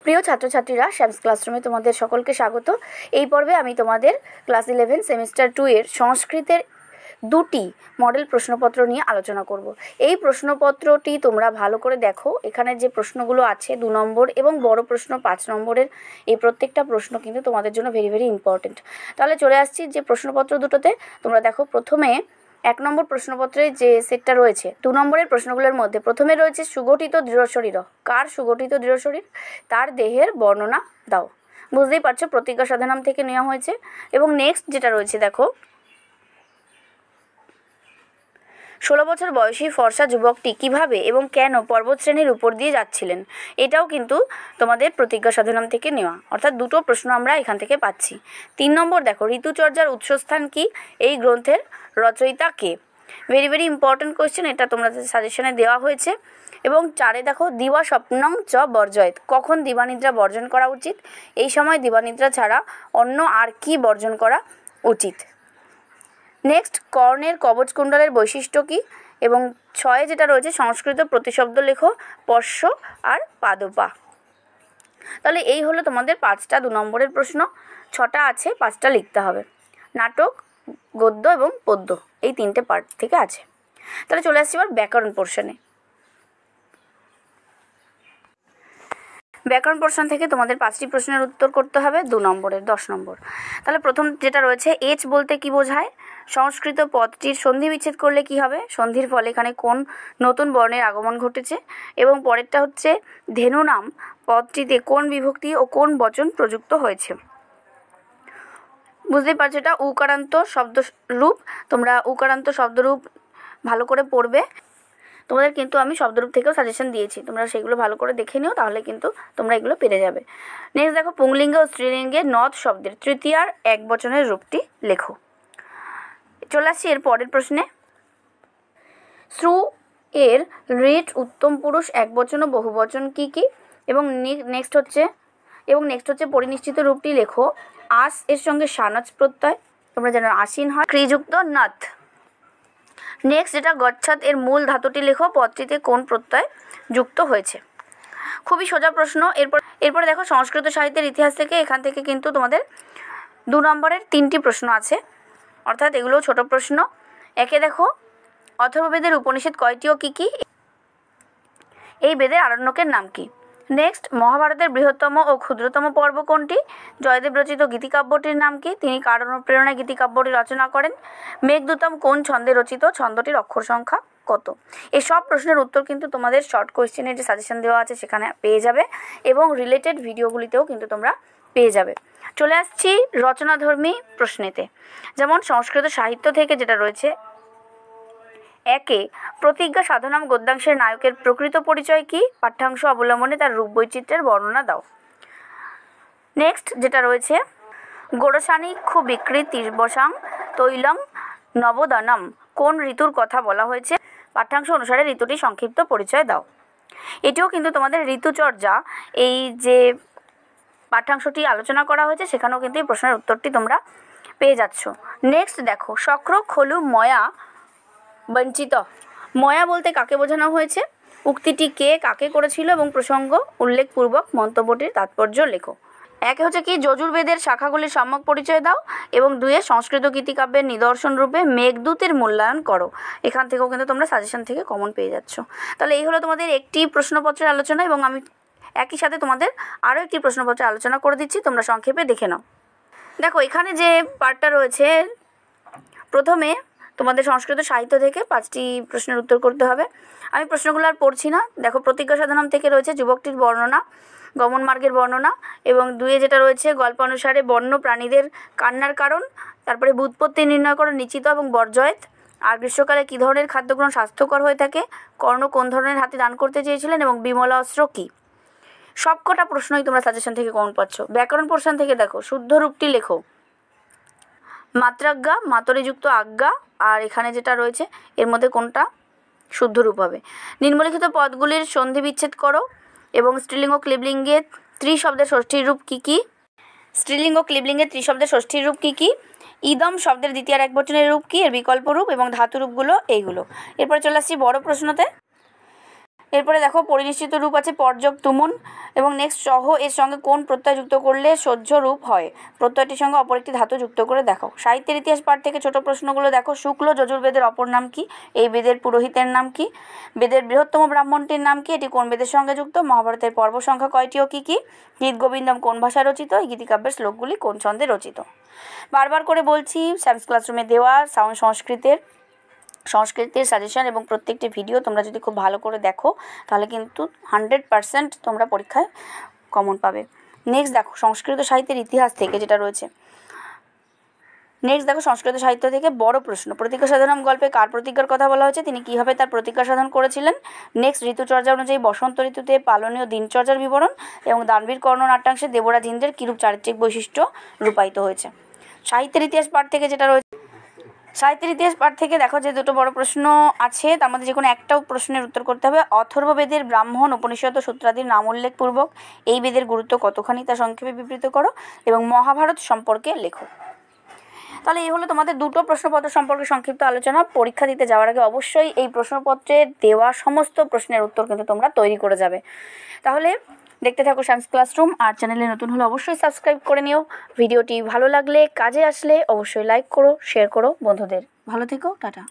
প্রিয় ছাত্রছাত্রীরা, শ্যামস ক্লাসরুমে তোমাদের সকলকে স্বাগত। এই পর্বে আমি তোমাদের ক্লাস 11 সেমিস্টার 2 এর সংস্কৃতের দুটি মডেল প্রশ্নপত্র নিয়ে আলোচনা করব। এই প্রশ্নপত্রটি তোমরা ভালো করে দেখো। এখানে যে প্রশ্নগুলো আছে 2 নম্বর এবং বড় প্রশ্ন 5 নম্বরের, এই প্রত্যেকটা প্রশ্ন কিন্তু তোমাদের জন্য ভেরি ভেরি ইম্পর্টেন্ট। তাহলে চলে আসছি যে প্রশ্নপত্র দুটোতে। তোমরা দেখো, প্রথমে 1 নম্বর প্রশ্নপত্রে যে সেটটা রয়েছে, 2 নম্বরের প্রশ্নগুলোর মধ্যে প্রথমে রয়েছে সুগঠিত দৃঢ়শরীর। কার সুগঠিত দৃঢ়শরীর? তার দেহের বর্ণনা দাও। বুঝতেই পারছো, প্রতিজ্ঞা সাধনাম থেকে নেওয়া হয়েছে। এবং নেক্সট যেটা রয়েছে দেখো, 16 বছর বয়সী ফর্সা যুবকটি কিভাবে এবং কেন পর্বতশ্রেণীর উপর দিয়ে যাচ্ছিলেন, এটাও কিন্তু তোমাদের প্রতিজ্ঞা সাধনাম থেকে নেওয়া। অর্থাৎ দুটো প্রশ্ন আমরা এখান থেকে পাচ্ছি। 3 নম্বর দেখো, ঋতুচর্যার উৎসস্থান কি? এই গ্রন্থের রচয়িতা কে? ভেরি ভেরি ইম্পর্টেন্ট কোয়েশ্চেন, এটা তোমাদের সাজেশনে দেওয়া হয়েছে। এবং 4 দেখো, দিবা স্বপ্নং চ বর্জয়েত। কখন দিবানিদ্রা বর্জন করা উচিত? এই সময় দিবানিদ্রা ছাড়া অন্য আর কি বর্জন করা উচিত? নেক্সট, কর্ণের কবচকুণ্ডলের বৈশিষ্ট্য কী? এবং 6 যেটা রয়েছে, সংস্কৃত প্রতিশব্দ লেখো, পশ্য আর পাদপা। তাহলে এই হলো তোমাদের 5টা 2 নম্বরের প্রশ্ন। 6টা আছে, 5টা লিখতে হবে। নাটক, গদ্য এবং পদ্য, এই 3টে পার্ট থেকে আছে। তাহলে চলে আসছি এবার ব্যাকরণ পোর্শনে। ব্যাকরণ পোর্শন থেকে তোমাদের 5টি প্রশ্নের উত্তর করতে হবে, 2 নম্বরের 10 নম্বর। তাহলে প্রথম যেটা রয়েছে, এচ বলতে কি বোঝায়? সংস্কৃত পদটির সন্ধি বিচ্ছেদ করলে কি হবে? সন্ধির ফলে এখানে কোন নতুন বর্ণের আগমন ঘটেছে? এবং পরেরটা হচ্ছে, ধেনু নাম পদটিতে কোন বিভক্তি ও কোন বচন প্রযুক্ত হয়েছে? বুঝতেই পারছো, এটা উকারান্ত শব্দরূপ। তোমরা উকারান্ত শব্দরূপ ভালো করে পড়বে। তোমাদের কিন্তু আমি শব্দরূপ থেকেও সাজেশন দিয়েছি, তোমরা সেগুলো ভালো করে দেখে নিও, তাহলে কিন্তু তোমরা এগুলো পেরে যাবে। নেক্সট দেখো, পুংলিঙ্গে ও স্ত্রীলিঙ্গে নদ শব্দের তৃতীয়ার একবচনের রূপটি লেখো। চলে আসছি এর পরের প্রশ্নে। শ্রু এর ঋট উত্তম পুরুষ একবচন ও বহুবচন কি কি? এবং নেক্সট হচ্ছে পরিনিশ্চিত রূপটি লেখো। আস এর সঙ্গে সানচ প্রত্যয়, তোমরা জানো আসীন হয়, ক্রিযুক্ত নাথ। নেক্সট যেটা, গচ্ছাত এর মূল ধাতুটি লেখো, পদটিতে কোন প্রত্যয় যুক্ত হয়েছে? খুবই সোজা প্রশ্ন। এরপরে দেখো, সংস্কৃত সাহিত্যের ইতিহাস থেকে, এখান থেকে কিন্তু তোমাদের 2 নম্বরের 3টি প্রশ্ন আছে, অর্থাৎ এগুলো ছোট প্রশ্ন। একে দেখো, অথর্ববেদের উপনিষদ কয়টি ও কী কী? এই বেদের আরণ্যকের নাম কি? নেক্সট, মহাভারতের বৃহত্তম ও ক্ষুদ্রতম পর্ব কোনটি? জয়দেব রচিত গীতিকাব্যটির নাম কি? তিনি কার অনুপ্রেরণায় গীতিকাব্যটি রচনা করেন? মেঘদূতম কোন ছন্দে রচিত? ছন্দটির অক্ষর সংখ্যা কত? এই সব প্রশ্নের উত্তর কিন্তু তোমাদের শর্ট কোয়েশ্চেনের যে সাজেশন দেওয়া আছে সেখানে পেয়ে যাবে, এবং রিলেটেড ভিডিওগুলিতেও কিন্তু তোমরা পেয়ে যাবে। চলে আসছি রচনাধর্মী প্রশ্নেতে। যেমন সংস্কৃত সাহিত্য থেকে যেটা রয়েছে, একে, প্রতিজ্ঞা সাধনাম গদ্যাংশের নায়কের প্রকৃত পরিচয় কি? পাঠ্যাংশ অবলম্বনে তার রূপ বৈচিত্র্যের বর্ণনা দাও। নেক্সট যেটা রয়েছে, গোড়শানিক্ষু বিকৃতির্বশাং তৈলং নবোদনম কোন ঋতুর কথা বলা হয়েছে? পাঠ্যাংশ অনুসারে ঋতুটি সংক্ষিপ্ত পরিচয় দাও। এটিও কিন্তু তোমাদের ঋতুচর্যা, এই যে পাঠ্যাংশটি আলোচনা করা হয়েছে সেখানেও কিন্তু এই প্রশ্নের উত্তরটি তোমরা পেয়ে যাচ্ছ। নেক্সট দেখো, শক্র খলু ময়া বঞ্চিত। ময়া বলতে কাকে বোঝানো হয়েছে? উক্তিটি কে কাকে করেছিল এবং প্রসঙ্গ উল্লেখপূর্বক মন্তব্যটির তাৎপর্য লেখো। একে হচ্ছে কি, যজুর্বেদের শাখাগুলির সম্যক পরিচয় দাও, এবং 2 সংস্কৃত গীতিকাব্যের নিদর্শন রূপে মেঘদূতের মূল্যায়ন করো। এখান থেকেও কিন্তু তোমরা সাজেশন থেকে কমন পেয়ে যাচ্ছ। তাহলে এই হলো তোমাদের একটি প্রশ্নপত্রের আলোচনা, এবং আমি একই সাথে তোমাদের আরও একটি প্রশ্নপত্রের আলোচনা করে দিচ্ছি, তোমরা সংক্ষেপে দেখে নাও। দেখো, এখানে যে পার্টটা রয়েছে, প্রথমে তোমাদের সংস্কৃত সাহিত্য থেকে 5টি প্রশ্নের উত্তর করতে হবে। আমি প্রশ্নগুলো আর পড়ছি না। দেখো, প্রতিজ্ঞা সাধনাম থেকে রয়েছে যুবকটির বর্ণনা, গমন মার্গের বর্ণনা, এবং 2 যেটা রয়েছে, গল্প অনুসারে বন্য প্রাণীদের কান্নার কারণ, তারপরে ব্যুৎপত্তি নির্ণয় করো, নিশ্চিত এবং বর্জয়েত। আর গ্রীষ্মকালে কী ধরনের খাদ্যগ্রহণ স্বাস্থ্যকর হয়ে থাকে? কর্ণ কোন ধরনের হাতে দান করতে চেয়েছিলেন? এবং বিমলা অস্ত্র কী? সবকটা প্রশ্নই তোমরা সাজেশন থেকে কমন পাচ্ছ। ব্যাকরণ পোর্শন থেকে দেখো, শুদ্ধ রূপটি লেখো। মাত্রাজ্ঞা, মাতরিযুক্ত আজ্ঞা, আর এখানে যেটা রয়েছে এর মধ্যে কোনটা শুদ্ধ রূপ হবে? নিম্নলিখিত পদগুলির সন্ধি বিচ্ছেদ করো, এবং স্ত্রীলিঙ্গ ক্লিবলিঙ্গে ত্রিশব্দের ষষ্ঠীর রূপ কী কী? স্ত্রীলিঙ্গ ক্লিবলিঙ্গে ত্রিশব্দের ষষ্ঠীর রূপ কী কী? ইদম শব্দের দ্বিতীয় একবচনের রূপ কী? এর বিকল্প রূপ এবং ধাতু রূপগুলো এইগুলো। এরপর চলে আসছি বড় প্রশ্নতে। এরপরে দেখো পরিনিশ্চিত রূপ আছে পর্যক তুমুন, এবং নেক্সট সহ এর সঙ্গে কোন প্রত্যয় যুক্ত করলে সহ্য রূপ হয়, প্রত্যয়টির সঙ্গে অপর একটি ধাতু যুক্ত করে দেখো। সাহিত্যের ইতিহাস পাঠ থেকে ছোট প্রশ্নগুলো দেখো। শুক্ল যজুর্বেদের অপর নাম কি? এই বেদের পুরোহিতের নাম কি? বেদের বৃহত্তম ব্রাহ্মণটির নাম কি? এটি কোন বেদের সঙ্গে যুক্ত? মহাভারতের পর্ব সংখ্যা কয়টি ও কী কী? গীত গোবিন্দম কোন ভাষায় রচিত? এই গীতিকাব্যের শ্লোকগুলি কোন ছন্দে রচিত? বারবার করে বলছি, স্যামস ক্লাসরুমে দেওয়া সংস্কৃতের সাজেশন এবং প্রত্যেকটি ভিডিও তোমরা যদি খুব ভালো করে দেখো তাহলে কিন্তু 100% তোমরা পরীক্ষায় কমন পাবে। নেক্সট দেখো সংস্কৃত সাহিত্যের ইতিহাস থেকে যেটা রয়েছে। নেক্সট দেখো সংস্কৃত সাহিত্য থেকে বড় প্রশ্ন, প্রতিজ্ঞা সাধনম গল্পে কার প্রতিজ্ঞার কথা বলা হয়েছে? তিনি কীভাবে তার প্রতিজ্ঞা সাধন করেছিলেন? নেক্সট ঋতুচর্যা অনুযায়ী বসন্ত ঋতুতে পালনীয় দিনচর্যার বিবরণ, এবং দানবীর কর্ণ নাট্যাংশে দেবরাজ ইন্দ্রের কিরূপ চারিত্রিক বৈশিষ্ট্য রূপায়িত হয়েছে। সাহিত্যের ইতিহাস পাঠ থেকে যেটা রয়েছে, সাহিত্যের ইতিহাস পাঠ থেকে দেখো যে দুটো বড় প্রশ্ন আছে, তার মধ্যে যে কোনো একটা প্রশ্নের উত্তর করতে হবে। অথর্ববেদের ব্রাহ্মণ উপনিষদ ও সূত্রাদির নাম উল্লেখপূর্বক এই বেদের গুরুত্ব কতখানি তা সংক্ষেপে বিবৃত করো, এবং মহাভারত সম্পর্কে লেখো। তাহলে এই হলো তোমাদের দুটো প্রশ্নপত্র সম্পর্কে সংক্ষিপ্ত আলোচনা। পরীক্ষা দিতে যাওয়ার আগে অবশ্যই এই প্রশ্নপত্রে দেওয়া সমস্ত প্রশ্নের উত্তর কিন্তু তোমরা তৈরি করে যাবে। তাহলে দেখতে থাকো স্যামস ক্লাসরুম, আর চ্যানেলে নতুন হলে অবশ্যই সাবস্ক্রাইব করে নিও। ভিডিওটি ভালো লাগলে, কাজে আসলে অবশ্যই লাইক করো, শেয়ার করো বন্ধুদের। ভালো থেকো, টাটা।